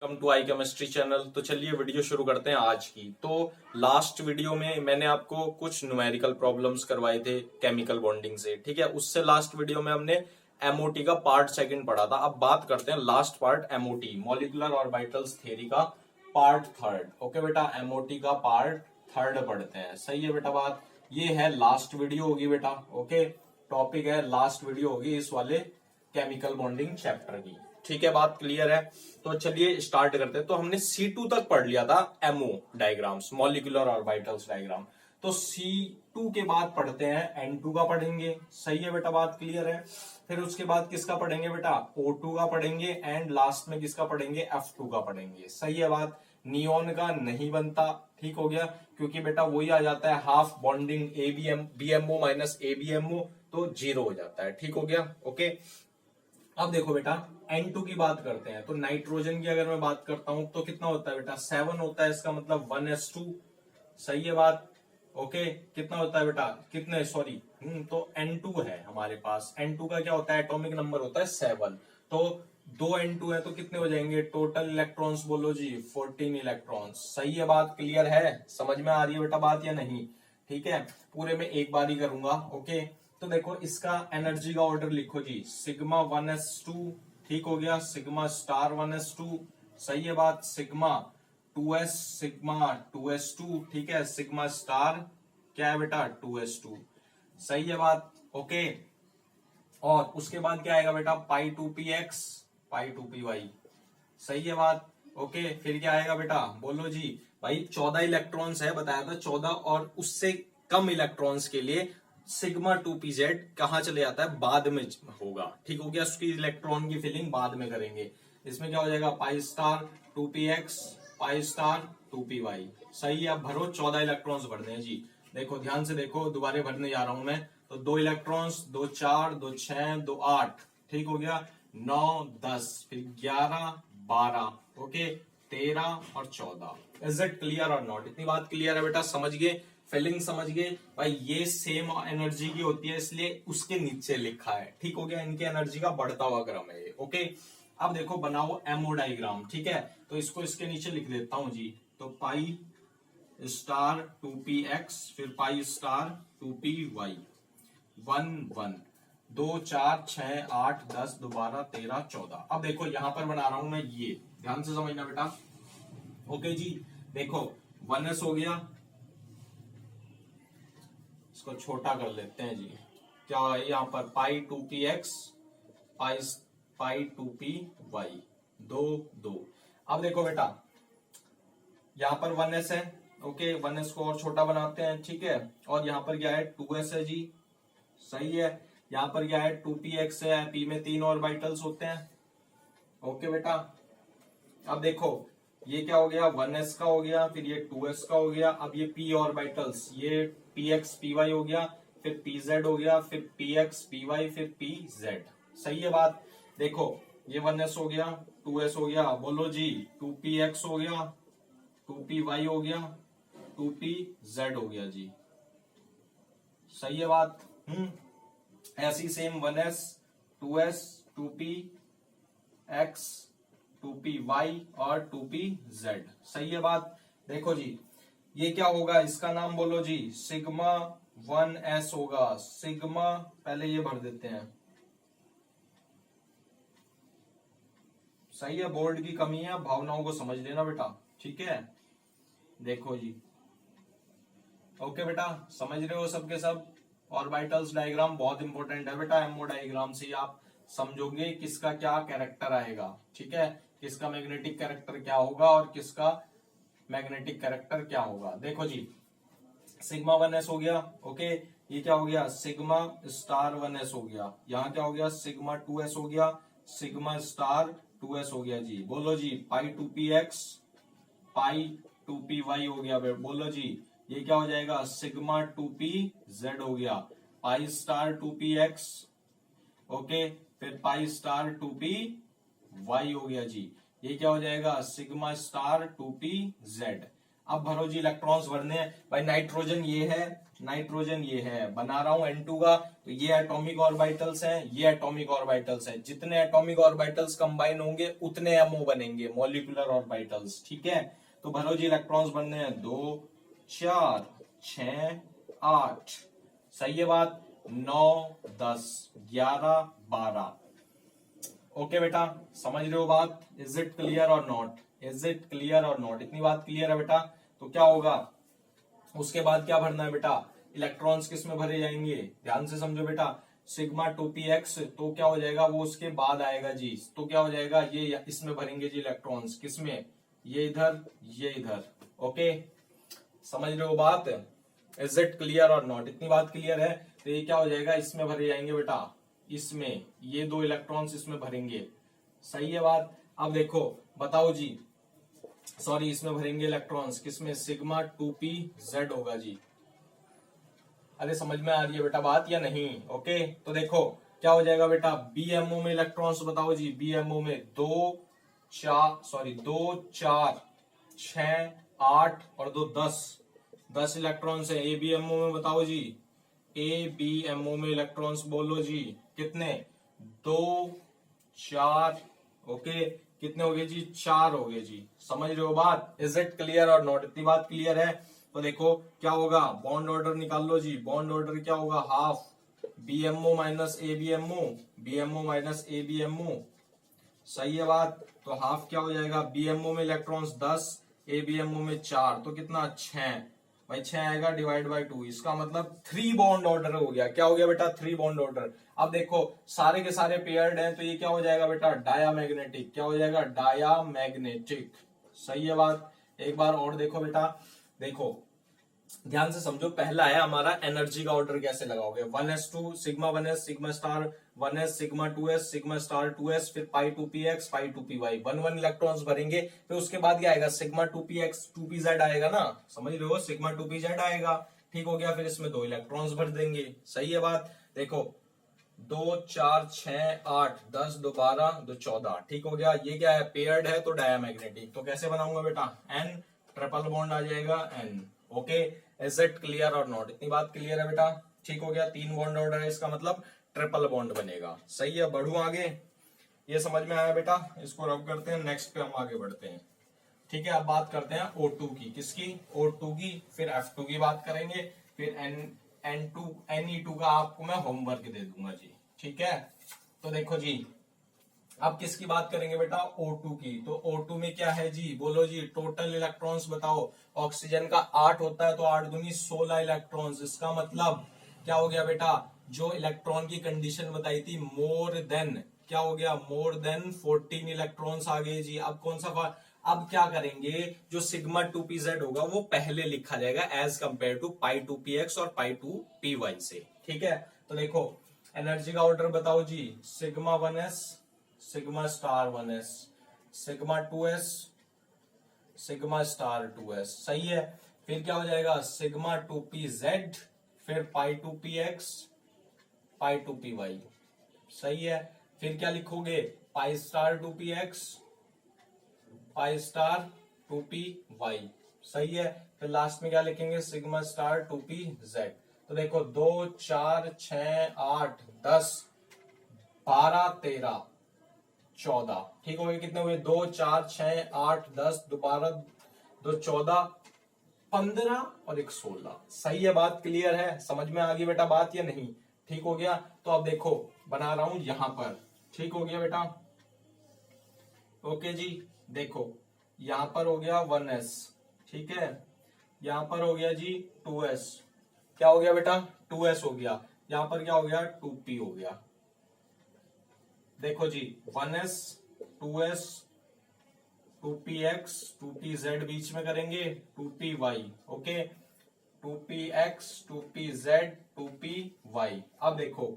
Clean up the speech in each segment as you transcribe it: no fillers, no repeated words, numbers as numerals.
Welcome to I chemistry channel. तो चलिए video शुरू करते हैं आज की। तो लास्ट वीडियो में मैंने आपको कुछ न्यूमेरिकल प्रॉब्लम्स करवाए थे केमिकल बॉन्डिंग से, ठीक है। उससे लास्ट वीडियो में हमने एमओटी का पार्ट सेकंड पढ़ा था। अब बात करते हैं last part MOT molecular orbitals theory का पार्ट थर्ड। ओके बेटा, एमओटी का पार्ट थर्ड पढ़ते हैं। सही है बेटा बात। ये है लास्ट वीडियो होगी बेटा। ओके, टॉपिक है लास्ट वीडियो होगी इस वाले केमिकल बॉन्डिंग चैप्टर की। ठीक है, बात क्लियर है। तो चलिए स्टार्ट करते हैं। तो हमने C2 तक पढ़ लिया था MO diagrams, molecular orbitals diagram. तो C2 के बाद पढ़ते हैं N2 का पढ़ेंगे। सही है बेटा, बात क्लियर है। फिर उसके बाद किसका पढ़ेंगे बेटा, O2 का पढ़ेंगे। एंड लास्ट में किसका पढ़ेंगे, F2 का पढ़ेंगे। सही है बात। नियोन का नहीं बनता, ठीक हो गया, क्योंकि बेटा वही आ जाता है half bonding BMO minus ABMO, तो जीरो हो जाता है। ठीक हो गया, ओके। अब देखो बेटा N2 की बात करते हैं। तो नाइट्रोजन की अगर मैं बात करता हूं तो कितना होता है बेटा, 7 होता है। इसका मतलब 1s2। सही है बात। ओके, कितना होता है बेटा, कितने, सॉरी, तो N2 है हमारे पास। N2 का क्या होता है, एटॉमिक नंबर होता है 7। तो 2 N2 है तो कितने हो जाएंगे टोटल इलेक्ट्रॉन्स, बोलो जी 14 इलेक्ट्रॉन्स। सही है बात, क्लियर है, समझ में आ रही है बेटा बात या नहीं। ठीक है, पूरे में एक बार ही करूंगा। ओके, तो देखो इसका एनर्जी का ऑर्डर लिखो जी, सिग्मा 1s2, ठीक हो गया, सिग्मा स्टार 1s2। सही है बात। सिग्मा 2s, सिग्मा 2s2, ठीक है, सिग्मा स्टार क्या है बेटा 2s2। सही है बात, ओके। और उसके बाद क्या आएगा बेटा, पाई 2px, पाई 2py। सही है बात, ओके। फिर क्या आएगा बेटा, बोलो जी। भाई 14 इलेक्ट्रॉन्स है, बताया था 14, और उससे कम इलेक्ट्रॉन्स के लिए सिग्मा 2pz कहां चले जाता है, बाद में होगा। ठीक हो गया, उसकी इलेक्ट्रॉन की फिलिंग बाद में करेंगे। इसमें क्या हो जाएगा, pi star 2px, pi star 2py। सही है। अब भरो, 14 इलेक्ट्रॉन्स भरने हैं जी। देखो ध्यान से देखो, दोबारा भरने जा रहा हूं मैं। तो 2 इलेक्ट्रॉन्स, 2 4, 2 6, 2 8, ठीक हो गया, 9 10, फिर 11 12, ओके, 13 और 14। इज इट क्लियर और नॉट? इतनी बात क्लियर है बेटा, समझ गए, फिलिंग समझ गए भाई। ये सेम एनर्जी की होती है, इसलिए उसके नीचे लिखा है। ठीक हो गया, इनके एनर्जी का बढ़ता हुआ क्रम है ये। ओके, अब देखो बनाओ एमओ डायग्राम, ठीक है। तो इसको इसके नीचे लिख देता हूं जी। तो पाई स्टार 2px, फिर पाई स्टार 2py, 1 1, 2 4 6 8 10 12 13 14। अब देखो यहां पर बना रहा हूं मैं, ये ध्यान से समझना बेटा। ओके जी, देखो 1s हो गया, इसको छोटा कर लेते हैं जी। क्या है यहाँ पर, पाई 2px, पाई पाई 2py, 2 2। अब देखो बेटा यहाँ पर 1s है, ओके, 1s को और छोटा बनाते हैं, ठीक है। और यहाँ पर क्या है, 2s है जी। सही है। यहाँ पर क्या है, 2px है, p में 3 ऑर्बिटल्स होते हैं। ओके बेटा, अब देखो ये क्या हो गया, 1s का हो गया, फिर ये 2s का हो गया। अब ये p ऑर्बिटल्स, ये px py हो गया, फिर pz हो गया, फिर px py, फिर pz। सही है बात। देखो ये 1s हो गया, 2s हो गया, बोलो जी 2px हो गया, 2py हो गया, 2pz हो गया जी। सही है बात। ऐसी same 1s 2s 2px 2py और 2pz। सही है बात। देखो जी ये क्या होगा, इसका नाम बोलो जी, सिग्मा 1s होगा। सिग्मा, पहले ये भर देते हैं। सही है, बोर्ड की कमी है, भावनाओं को समझ लेना बेटा, ठीक है। देखो जी, ओके बेटा, समझ रहे हो सबके सब। ऑर्बिटल्स डायग्राम बहुत इंपॉर्टेंट है बेटा। एमओ डायग्राम से आप समझोगे किसका क्या कैरेक्टर आएगा, ठीक है, किसका मैग्नेटिक कैरेक्टर क्या होगा और किसका मैग्नेटिक कैरेक्टर क्या होगा। देखो जी, सिग्मा 1s हो गया, ओके। ये क्या हो गया, सिग्मा स्टार 1s हो गया। यहाँ क्या हो गया, सिग्मा 2s हो गया, सिग्मा स्टार 2s हो गया जी। बोलो जी, पाई 2px, पाई 2py हो गया। बोलो जी, ये क्या हो जाएगा, सिग्मा 2pz हो गया, पाई स्टार 2px, ओके, फिर पाई स्टार 2py हो गया जी। ये क्या हो जाएगा, सिग्मा स्टार 2pz। अब भरो जी, इलेक्ट्रॉन्स भरने हैं भाई। नाइट्रोजन ये है, नाइट्रोजन ये है, बना रहा हूं N2 का, तो ये एटॉमिक ऑर्बिटल्स हैं, ये एटॉमिक ऑर्बिटल्स हैं। जितने एटॉमिक ऑर्बिटल्स कंबाइन होंगे उतने MO बनेंगे, मॉलिक्यूलर ऑर्बिटल्स, ठीक है। तो भरो जी, इलेक्ट्रॉन्स बनने हैं 2 4 6 8, सही है बात, 9 10 11 12। ओके बेटा, समझ रहे हो बात? इज इट क्लियर और नॉट? इज इट क्लियर और नॉट? इतनी बात क्लियर है बेटा? तो क्या होगा उसके बाद, क्या भरना है बेटा? इलेक्ट्रॉन्स किस में भरे जाएंगे, ध्यान से समझो बेटा। सिग्मा 2px, तो क्या हो जाएगा, वो उसके बाद आएगा जी। तो क्या हो जाएगा, ये इसमें भरेंगे जी इलेक्ट्रॉन्स, किसमें, ये इधर, ये इधर। ओके, समझ रहे हो बात? इज इट क्लियर और नॉट? इतनी बात क्लियर है? तो ये क्या हो जाएगा, इसमें भरे जाएंगे बेटा, इसमें ये 2 इलेक्ट्रॉन्स इसमें भरेंगे, सही है बात। अब देखो बताओ जी, सॉरी, इसमें भरेंगे इलेक्ट्रॉन्स, किसमें, सिग्मा 2pz होगा जी। अरे समझ में आ रही है बेटा बात या नहीं? ओके, तो देखो क्या हो जाएगा बेटा, BMO में इलेक्ट्रॉन्स बताओ जी। BMO में 2 4 6 8 और 2 10 इलेक्ट्रॉन्स है। ABMO में बताओ जी, ABMO में इलेक्ट्रॉन्स बोलो जी, कितने, 2 4, ओके, कितने हो गए जी, 4 हो गए जी। समझ रहे हो बात? इज इट क्लियर और नॉट? इतनी बात क्लियर है? तो देखो क्या होगा, बॉन्ड ऑर्डर निकाल लो जी। बॉन्ड ऑर्डर क्या होगा, half BMO minus ABMO, BMO minus ABMO, सही है बात। तो हाफ क्या हो जाएगा, BMO में इलेक्ट्रॉन्स 10, ABMO में 4, तो कितना, 6 भाई, 6 आएगा डिवाइड बाय 2। इसका मतलब 3 बॉन्ड ऑर्डर हो गया। क्या हो गया बेटा, 3 बॉन्ड ऑर्डर। अब देखो सारे के सारे पेयर्ड हैं, तो ये क्या हो जाएगा बेटा, डायामैग्नेटिक। क्या हो जाएगा, डायामैग्नेटिक, सही है बात। एक बार और देखो बेटा, देखो ध्यान से समझो। पहला है हमारा एनर्जी का ऑर्डर कैसे लगाओगे, 1s2 sigma 1s sigma star 1s sigma 2s sigma star 2s, फिर पाई 2px पाई 2py, 1 इलेक्ट्रॉन्स भरेंगे। फिर उसके बाद क्या आएगा, सिग्मा 2px 2pz आएगा ना, समझ रहे हो, सिग्मा 2pz आएगा, ठीक हो गया। फिर इसमें 2 इलेक्ट्रॉन्स भर देंगे, सही है बात। देखो 2 4 6 8 10 2 12 2 14, ठीक हो गया। ये क्या है, पेयर्ड है तो डायामैग्नेटिक। तो कैसे बनाऊंगा बेटा, N ट्रिपल बॉन्ड आ जाएगा N। Okay, is it clear और नॉट? इतनी बात क्लियर है बेटा? ठीक हो गया, 3 बॉन्ड ऑर्डर है, इसका मतलब ट्रिपल बॉन्ड बनेगा, सही है। बढ़ू आगे, ये समझ में आया बेटा? इसको रब करते हैं, नेक्स्ट पे हम आगे बढ़ते हैं, ठीक है। अब बात करते हैं O2 की, किसकी, O2 की, फिर F2 की बात करेंगे, फिर Ne2 का आपको मैं होमवर्क दे दूंगा जी, ठीक है। तो देखो जी, अब किसकी बात करेंगे बेटा, O2 की। तो O2 में क्या है जी, बोलो जी, टोटल इलेक्ट्रॉन्स बताओ। ऑक्सीजन का 8 होता है, तो 8 दूनी 16 इलेक्ट्रॉन्स। इसका मतलब क्या हो गया बेटा, जो इलेक्ट्रॉन की कंडीशन बताई थी, मोर देन, क्या हो गया, मोर देन 14 इलेक्ट्रॉन्स आ गए जी। अब कौन सा अब क्या करेंगे, जो सिग्मा 2pz होगा वो पहले लिखा जाएगा as compare to pi 2px और पाई 2py से, ठीक है। तो देखो एनर्जी का ऑर्डर बताओ जी, sigma 1s sigma star 1s sigma 2s sigma star 2s, सही है। फिर क्या हो जाएगा, सिग्मा 2pz, फिर पाई 2px पाई 2py, सही है। फिर क्या लिखोगे, pi star 2px pi star 2py, सही है। फिर लास्ट में क्या लिखेंगे, सिग्मा स्टार 2pz। तो देखो 2 4 6 8 10 12 13 14, ठीक हो गए। कितने हुए, 2 4 6 8 10 12 2 14 15 और 1 16, सही है बात। क्लियर है, समझ में आ गई बेटा बात या नहीं? ठीक हो गया। तो अब देखो बना रहा हूं यहां पर, ठीक हो गया बेटा, ओके जी। देखो यहां पर हो गया 1s, ठीक है, यहां पर हो गया जी 2s, क्या हो गया बेटा, 2s हो गया। यहां पर क्या हो गया, 2p हो गया। देखो जी 1s 2s 2px 2pz बीच में करेंगे, 2py, okay, 2px 2pz 2py। अब देखो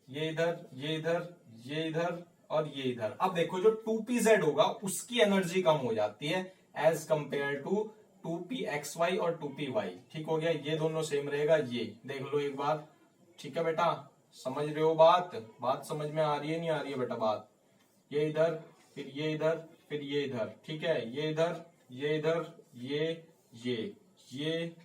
ये इधर ये इधर ये इधर और ये इधर। अब देखो जो 2pz होगा उसकी एनर्जी कम हो जाती है एज कंपेयर टू 2pxy और 2py, ठीक हो गया। ये दोनों सेम रहेगा, ये देख लो एक बार, ठीक है बेटा, समझ रहे हो बात? बात समझ में आ रही है नहीं आ रही है बेटा बात? ये इधर फिर ये इधर फिर ये इधर, ठीक है, ये इधर ये इधर ये ये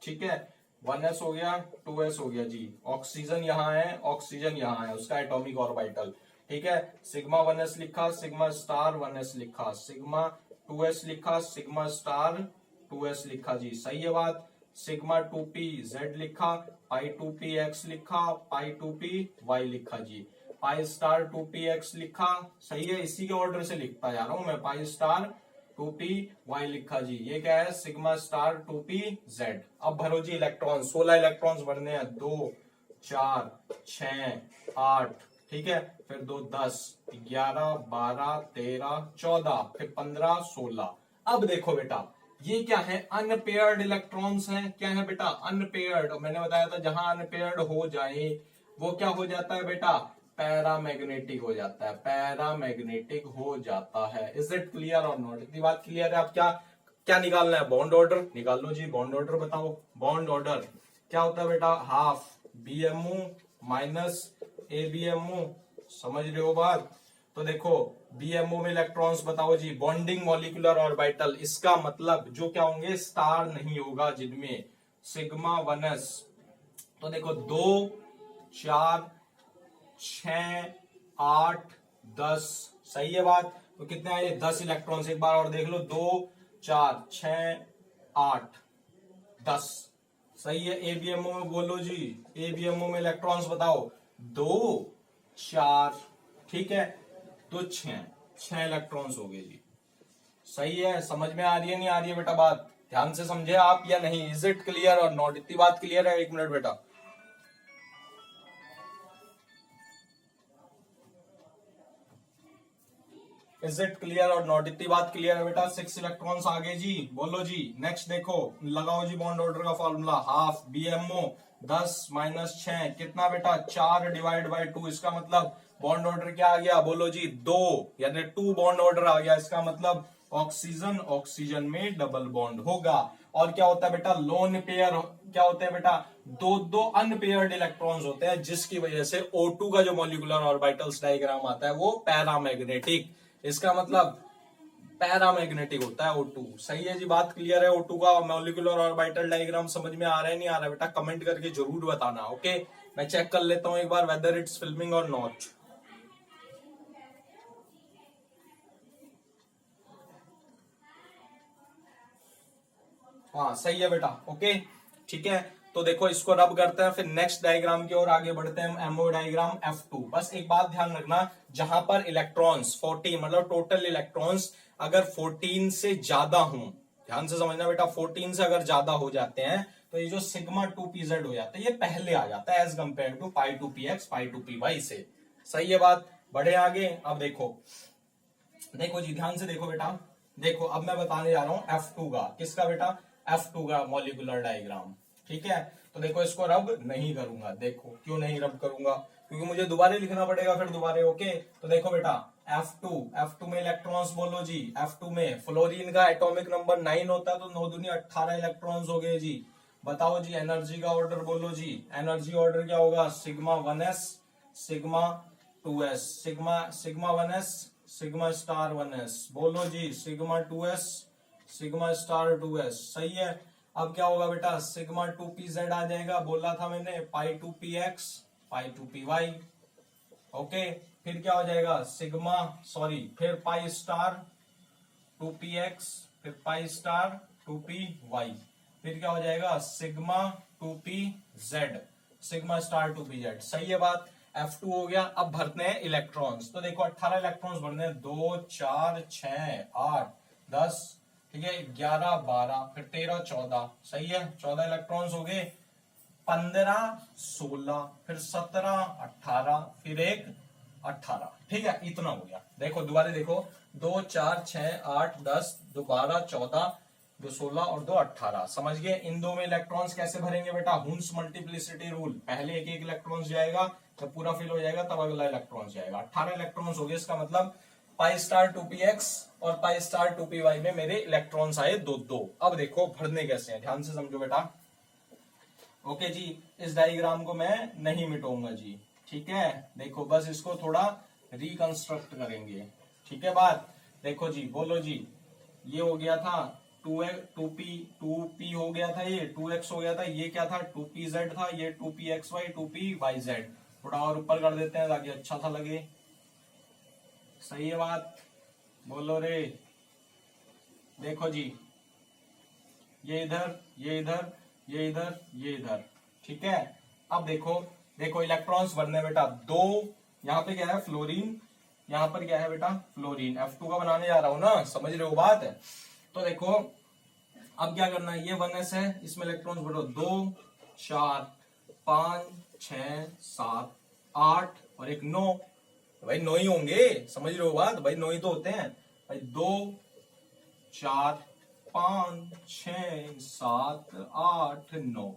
ठीक है। 1s हो गया, 2s हो गया जी। ऑक्सीजन यहाँ है, ऑक्सीजन यहाँ है, उसका एटॉमिक ऑर्बिटल। ठीक है, सिग्मा 1s लिखा, सिग्मा स्टार 1s लिखा, सिग्मा 2s लिखा, सिग्मा स्टार 2s लिखा जी। सही है बात। सिग्मा 2p z लिखा, पाई 2p x लिखा, पाई 2p y लिखा जी। पाई स्टार 2p x लिखा। सही है, इसी के ऑर्डर से लिखता जा रहा हूं मैं। पाई स्टार 2p y लिखा जी। ये क्या है, सिग्मा स्टार 2p z। अब भरो जी इलेक्ट्रॉन। 16 इलेक्ट्रॉन्स भरने हैं। 2 4 6 8, ठीक है, फिर 2 10 11 12 13 14, फिर 15 16। अब देखो बेटा, ये क्या है, अनपेयर्ड इलेक्ट्रॉन्स हैं। क्या है बेटा, अनपेयर्ड। मैंने बताया था जहां अनपेयर्ड हो जाए वो क्या हो जाता है बेटा, पैरामैग्नेटिक हो जाता है, पैरामैग्नेटिक हो जाता है। इज इट क्लियर और नॉट? इतनी बात क्लियर है। आप क्या क्या निकालना है, बॉन्ड ऑर्डर निकाल लो जी। बॉन्ड ऑर्डर बताओ। बॉन्ड ऑर्डर क्या होता है बेटा, हाफ बीएमओ माइनस एबीएमओ। समझ रहे हो बात? तो देखो बीएमओ में इलेक्ट्रॉन्स बताओ जी। बॉन्डिंग मॉलिक्यूलर ऑर्बिटल, इसका मतलब जो क्या होंगे, स्टार नहीं होगा जिनमें, सिग्मा 1s। तो देखो 2 4 6 8 10। सही है बात। तो कितने आए, 10 इलेक्ट्रॉन्स। एक बार और देख लो, 2 4 6 8 10। सही है। एबीएमओ में बोलो जी, एबीएमओ में इलेक्ट्रॉन्स बताओ। 2 4, ठीक है, तो 6 इलेक्ट्रॉन्स हो गए जी। सही है। समझ में आ रही है नहीं आ रही है बेटा बात? ध्यान से समझे आप या नहीं? इज इट क्लियर और नॉट? इतनी बात क्लियर है? एक मिनट बेटा। इज इट क्लियर और नॉट? इतनी बात क्लियर है बेटा? 6 इलेक्ट्रॉन्स आ गए जी। बोलो जी नेक्स्ट। देखो लगाओ जी बॉन्ड ऑर्डर का फॉर्मूला। हाफ बीएमओ 10 माइनस 6 कितना बेटा, 4 डिवाइड बाई 2। इसका मतलब बॉन्ड ऑर्डर क्या आ गया, बोलो जी 2, यानी 2 बॉन्ड ऑर्डर आ गया। इसका मतलब ऑक्सीजन ऑक्सीजन में डबल बॉन्ड होगा। और क्या होता है बेटा, लोन पेयर। क्या होते हैं बेटा, दो अनपेयर्ड इलेक्ट्रॉन्स होते हैं, जिसकी वजह से O2 का जो मॉलिक्यूलर ऑर्बिटल्स डायग्राम आता है वो पैरामैग्नेटिक। इसका मतलब पैरामैग्नेटिक होता है O2। सही है जी, बात क्लियर है? O2 का मॉलिक्यूलर ऑर्बिटल डायग्राम समझ में आ रहा है नहीं आ रहा है बेटा? कमेंट करके जरूर बताना। ओके, मैं चेक कर लेता हूं एक बार वेदर इट्स फिल्मिंग और नॉट। हाँ सही है बेटा। ओके ठीक है, तो देखो इसको रब करते हैं, फिर नेक्स्ट डायग्राम की ओर आगे बढ़ते हैं। Ammo diagram F2। बस एक बात ध्यान रखना, जहां पर इलेक्ट्रॉन्स 14, मतलब टोटल इलेक्ट्रॉन्स अगर 14 से ज्यादा हों, ध्यान से समझना बेटा, 14 से अगर ज्यादा हो जाते हैं तो ये जो सिग्मा 2pz हो जाता है ये पहले आ जाता है as compare to pi 2px pi 2py से। सही है बात? बढ़े आगे। अब देखो देखो जी ध्यान से देखो बेटा। देखो अब मैं बताने जा रहा हूं F2 का। किसका बेटा, F2 का मॉलिक्यूलर डायग्राम। ठीक है, तो देखो इसको रब नहीं करूंगा। देखो क्यों नहीं रब करूंगा, क्योंकि मुझे दोबारा लिखना पड़ेगा फिर दोबारा। ओके, तो देखो बेटा F2 में इलेक्ट्रॉन्स बोलो जी। F2 में फ्लोरीन का एटॉमिक नंबर 9 होता है, तो 9 दूनी 18 इलेक्ट्रॉन्स हो गए जी। बताओ जी एनर्जी का ऑर्डर बोलो जी। एनर्जी ऑर्डर क्या होगा, sigma 1s sigma 2s, sigma 1s sigma star 1s। बोलो जी sigma 2s sigma star 2s। सही है। अब क्या होगा बेटा, सिग्मा 2pz आ जाएगा, बोला था मैंने, पाई 2px पाई 2py। ओके, फिर क्या हो जाएगा, फिर पाई स्टार 2px, फिर पाई स्टार 2py, फिर क्या हो जाएगा, sigma 2pz sigma star 2pz। सही है बात? F2 हो गया। अब भरते हैं इलेक्ट्रॉन्स। तो देखो 18 इलेक्ट्रॉन्स भरने हैं। 2 4 6 8 10, ठीक है, 11 12, फिर 13 14। सही है, 14 इलेक्ट्रॉन्स हो गए। 15 16, फिर 17 18, फिर एक 18। ठीक है, इतना हो गया। देखो दोबारा देखो, 2 4 6 8 10, 2 12 14, 2 16 और 2 18। समझ गए? इन दो में इलेक्ट्रॉन्स कैसे भरेंगे बेटा, हुन्स मल्टीप्लिसिटी रूल। पहले एक एक इलेक्ट्रॉन्स जाएगा, जब पूरा फिल हो जाएगा तब अगला इलेक्ट्रॉन्स जाएगा। 18 इलेक्ट्रॉन्स हो गए। इसका मतलब पाई स्टार 2px और पाई स्टार 2py में मेरे इलेक्ट्रॉन्स आए 2 अब देखो भरने कैसे हैं, ध्यान से समझो बेटा। ओके जी, इस डायग्राम को मैं नहीं मिटाऊंगा जी। ठीक है, देखो बस इसको थोड़ा रिकंस्ट्रक्ट करेंगे। ठीक है बात? देखो जी, बोलो जी, ये हो गया था 2p हो गया था, ये 2x हो गया था, ये क्या था 2pz था, ये 2pxy 2pyz। थोड़ा और ऊपर कर देते हैं ताकि अच्छा सा लगे। सही है बात, बोलो रे। देखो जी, ये इधर, ये इधर, ये इधर, ये इधर, ठीक है। अब देखो, देखो इलेक्ट्रॉन्स बनने बेटा दो, यहाँ पे क्या है फ्लोरीन, यहाँ पर क्या है बेटा फ्लोरीन, F2 का बनाने जा रहा हूं ना, समझ रहे हो बात। तो देखो अब क्या करना है, ये 1s है, इसमें इलेक्ट्रॉन्स बढ़ो 2 4 5 6 7 8 और एक 9। भाई 9 ही होंगे, समझ रहे हो बात, भाई 9 ही तो होते हैं भाई। 2 4 5 6 7 8 9,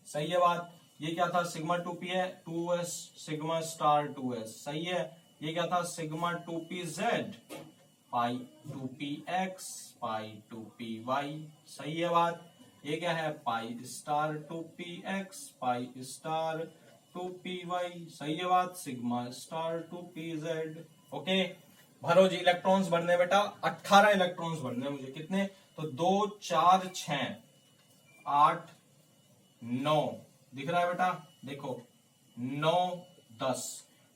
सही है बात। ये क्या था सिग्मा 2p है, 2s सिग्मा स्टार 2s, सही है। ये क्या था सिग्मा 2pz पाई 2px पाई 2py, सही है बात। ये क्या है pi star 2px pi star 2py, सही है बात, सिग्मा स्टार 2pz। ओके, भरो जी। इलेक्ट्रॉन्स बनने बेटा 18 इलेक्ट्रॉन्स बनने मुझे, कितने, तो 2 4 6 8 9, दिख रहा है बेटा, देखो 9 10,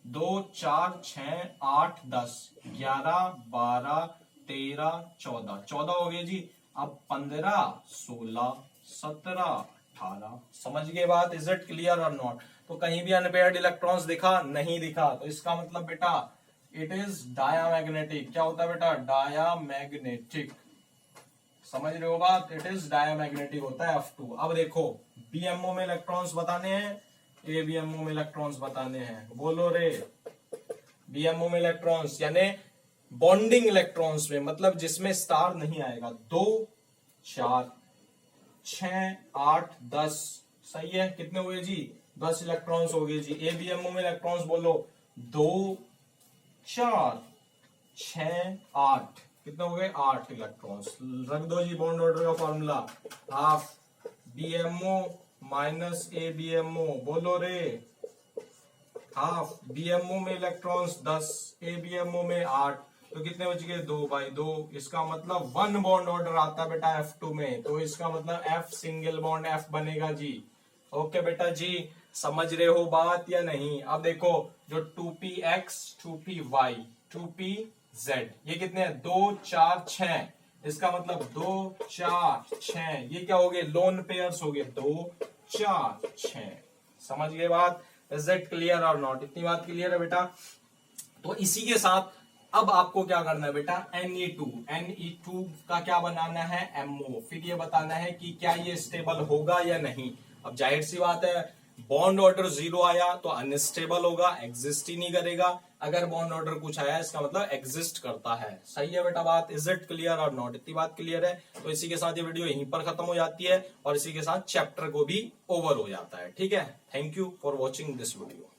2 4 6 8 10 11 12 13 14, 14 हो गए जी। अब 15 16 17 18, समझ गए बात। इज इट क्लियर और नॉट। तो कहीं भी अनपेयर्ड इलेक्ट्रॉन्स दिखा, नहीं दिखा, तो इसका मतलब बेटा इट इज डायामैग्नेटिक। क्या होता है बेटा डायामैग्नेटिक, समझ रहे हो बात, इट इज डायामैग्नेटिक होता है F2। अब देखो बीएमओ में इलेक्ट्रॉन्स बताने हैं, एबीएमओ में इलेक्ट्रॉन्स बताने हैं, बोलो रे। बीएमओ में इलेक्ट्रॉन्स यानी बॉन्डिंग इलेक्ट्रॉन्स में, मतलब जिसमें स्टार नहीं आएगा, 2 4 6 8 10, सही है। कितने हुए जी 10 इलेक्ट्रॉन्स हो गए जी। एबीएमओ में इलेक्ट्रॉन्स बोलो 2 4 6 8, कितने हो गए 8 इलेक्ट्रॉन्स। रख दो जी बॉन्ड ऑर्डर का formula, half BMO minus ABMO, बोलो रे। हाफ बीएमओ में इलेक्ट्रॉन्स 10, एबीएमओ में 8, तो कितने बच गए 2 बाई 2। इसका मतलब 1 बॉन्ड ऑर्डर आता है बेटा F2 में, तो इसका मतलब F सिंगल बॉन्ड F बनेगा जी। ओके बेटा जी, समझ रहे हो बात या नहीं। अब देखो जो 2px 2py 2pz, ये कितने हैं 2 4 6, इसका मतलब 2 4 6, ये क्या हो गए लोन पेयर्स हो गए 2 4 6, समझ गए बात। इज इट क्लियर और नॉट, इतनी बात क्लियर है बेटा। तो इसी के साथ अब आपको क्या करना है बेटा Ne2 का क्या बनाना है MO, फिर ये बताना है कि क्या ये स्टेबल होगा या नहीं। अब जाहिर सी बात है बॉन्ड ऑर्डर 0 आया तो अनस्टेबल होगा, एग्जिस्ट ही नहीं करेगा। अगर बॉन्ड ऑर्डर कुछ आया इसका मतलब एग्जिस्ट करता है, सही है बेटा बात। इज इट क्लियर और नॉट, इतनी बात क्लियर है। तो इसी के साथ ये वीडियो यहीं पर खत्म हो जाती है और इसी के साथ चैप्टर को भी ओवर हो जाता है, ठीक है। Thank you for watching this video.